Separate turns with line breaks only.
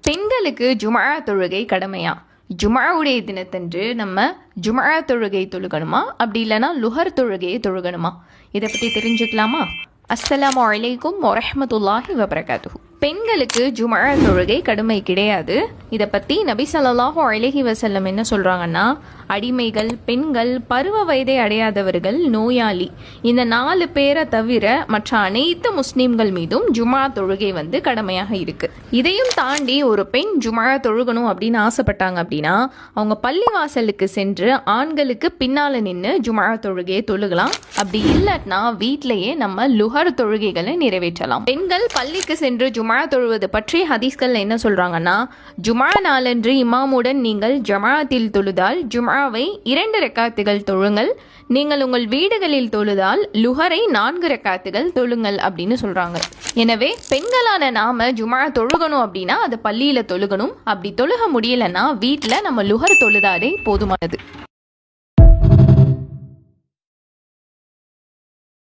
பெண்களுக்கு ஜும்ஆ தொழுகை கடமையா? ஜும்ஆவுடைய தினத்தன்று நம்ம ஜும்ஆ தொழுகை தொழுகணுமா, அப்படி இல்லைனா லுஹர் தொழுகையை தொழுகணுமா? இதை பற்றி தெரிஞ்சுக்கலாமா? அஸ்ஸலாமு அலைக்கும் வரஹ்மத்துல்லாஹி வபரகாத்துஹு. பெண்களுக்கு ஜும்ஆ தொழுகை கடமை கிடையாது. இதை பற்றி நபி ஸல்லல்லாஹு அலைஹி வஸல்லம் என்ன சொல்கிறாங்கன்னா, அடிமைகள், பெண்கள், பருவ வயதை அடையாதவர்கள், நோயாளி, இந்த 4 பேரை தவிர மற்ற அனைத்து முஸ்லீம்கள் மீதும் ஜும்ஆ தொழுகை கடமையாக இருக்கு. இதையும் தாண்டி ஒரு பெண் ஜும்ஆ தொழுகணும் அப்படின்னு ஆசைப்பட்டாங்க அப்படின்னா அவங்க பள்ளிவாசலுக்கு சென்று ஆண்களுக்கு பின்னால நின்று ஜும்ஆ தொழுகையை தொழுகலாம். அப்படி இல்லைன்னா வீட்டிலேயே நம்ம லுஹர் தொழுகைகளை நிறைவேற்றலாம். பெண்கள் பள்ளிக்கு சென்று ஜும்ஆ தொழுவது பற்றி ஹதீஸ்கள் என்ன சொல்றாங்கன்னா, ஜும்ஆ நாளன்று இமாமுடன் நீங்கள் ஜமாஅத்தில் தொழுதால் ஜும்ஆவை 2 ரக்காத்துகள் தொழுங்கள். நீங்கள் உங்கள் வீடுகளில் தொழுதால் லுஹரை 4 ரக்காத்துகள் தொழுங்கள் அப்படின்னு சொல்றாங்க. எனவே பெண்களான நாம ஜும்ஆ தொழுகணும் அப்படின்னா அது பள்ளியில தொழுகணும். அப்படி தொழுக முடியலன்னா வீட்டில் நம்ம லுஹர் தொழுதாதே போதுமானது.